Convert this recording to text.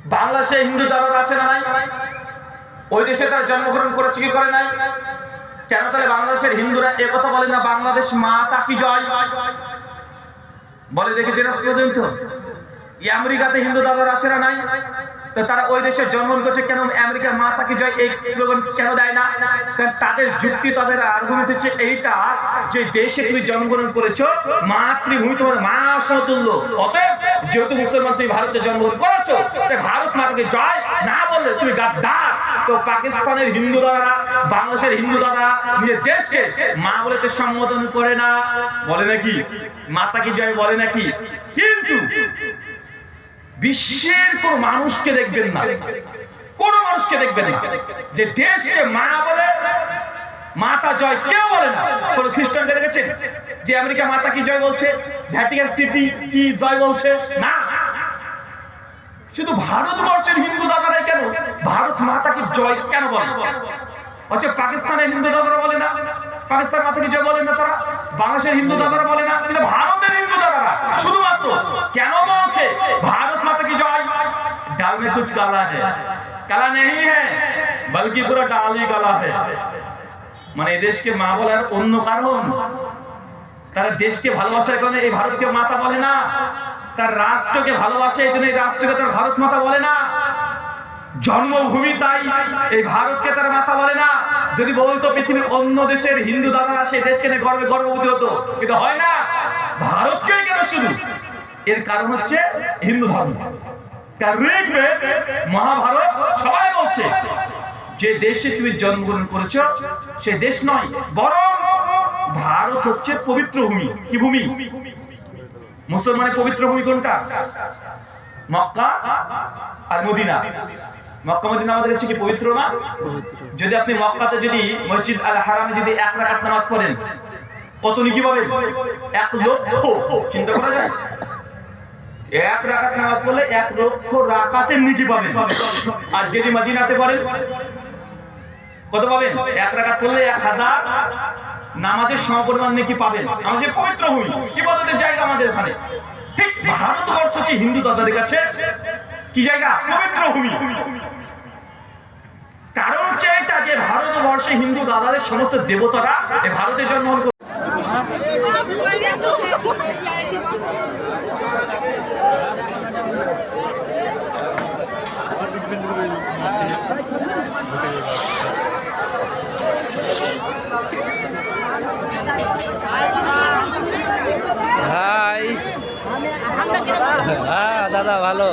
বাংলাদেশে হিন্দু দাদা আছে না নাই? ওই দেশে তার জন্মগ্রহণ করেছে কি করে নাই? কেন তাহলে বাংলাদেশের হিন্দুরা একথা বলে না বাংলাদেশ মাতা কি জয়? বলে দেখে জেনে পর্যন্ত আমেরিকাতে হিন্দু দাদার আছে না নাই? তো তারা ওই দেশে জন্মগ্রহণ করছে, কেন আমেরিকার মাতা কি জয় এই স্লোগান কেন দেয় না? কারণ তাদের যুক্তি, তাদের আর্গুমেন্ট হচ্ছে এইটা যে দেশে তুমি জন্মগ্রহণ করেছো, মাতৃভূমি তোমার মা সমতুল্য, অতএব যেহেতু মুসলমান তুমি ভারতে জন্মগ্রহণ করেছো, তাই ভারত মাতাকে জয় না বললে তুমি গাদ্দার। তো পাকিস্তানের হিন্দু দাদারা, বাংলাদেশের হিন্দু দাদা নিজের দেশকে মা বলে তো সম্বোধন করে না, বলে নাকি মাতা কি জয় বলে নাকি? কিন্তু বিশ্বের কোন মানুষকে দেখবেন না, কোন মানুষকে দেখবেন না যে দেশকে মা বলে মাতা জয় কেউ বলে না। কোন খ্রিস্টানকে দেখেছেন যে আমেরিকা মাতা কি জয় বলছে, ভ্যাটিকান সিটি কি জয় বলছে? না। শুধু ভারতবর্ষের হিন্দু দাদারাই কেন ভারত মাতা কি জয় কেন বলে? হচ্ছে পাকিস্তানের হিন্দু দাদারা বলে না, পাকিস্তান মাতা কি জয় বলেন না তারা, বাংলাদেশের হিন্দু দাদারা বলে না, কিন্তু ভারতের হিন্দু দাদারা শুধুমাত্র কেন বলছে भारत माता की जय? दाल में कुछ काला है, काला नहीं है बल्कि पूरा दाल ही काला है। মানে দেশকে মা বলার অন্য কারণ, তারা দেশকে ভালোবাসার কারণে এই ভারতকে মাতা বলে না, তার রাষ্ট্রকে ভালোবাসে এই জন্য এই রাষ্ট্রকে তার ভারত মাতা বলে না, জন্মভূমি তাই এই ভারতকে তার মাতা বলে না। যদি বলতো পৃথিবীর অন্য দেশের হিন্দু দাদারা সেই দেশকে নিয়ে গর্বে গর্ববোধ হতো, কিন্তু হয় না, ভারতকেই কেন শুধু? এর কারণ হচ্ছে হিন্দু ধর্ম। ঋগ্বেদ, মহাভারত সবাই বলছে যে দেশে তুমি জন্মগ্রহণ করেছ সে দেশ নয়, বরং ভারত হচ্ছে পবিত্র ভূমি। কি ভূমি? মুসলমানের পবিত্র ভূমি কোনটা? মক্কা আর মদিনা। মক্কা মদিনা আমাদের কাছে কি পবিত্র না? যদি আপনি মক্কাতে যদি মসজিদ আল হারামে যদি 1 রাকাত নামাজ পড়েন কত নেকি পাবেন? 1 লক্ষ। চিন্তা করা যায়? 1 রাকাত নামাজ পড়লে 1 লক্ষ রাকাতের নেকি পাবেন। আর যদি মদিনাতে পড়েন কত পাবেন? 1 রাকাত পড়লে 1000 নামাজের সমপরিমাণ নেকি পাবেন। আমাদের পবিত্র ভূমি, ইবাদতের জায়গা আমাদের এখানে। ঠিক ভারতবর্ষ হচ্ছে হিন্দু দাদাদের কাছে কি জায়গা? পবিত্র ভূমি। কারণ হচ্ছে এটা যে ভারতবর্ষে হিন্দু দাদাদের সমস্ত দেবতারা এই ভারতে জন্মগ্রহণ করে। হাই, হ্যাঁ দাদা ভালো।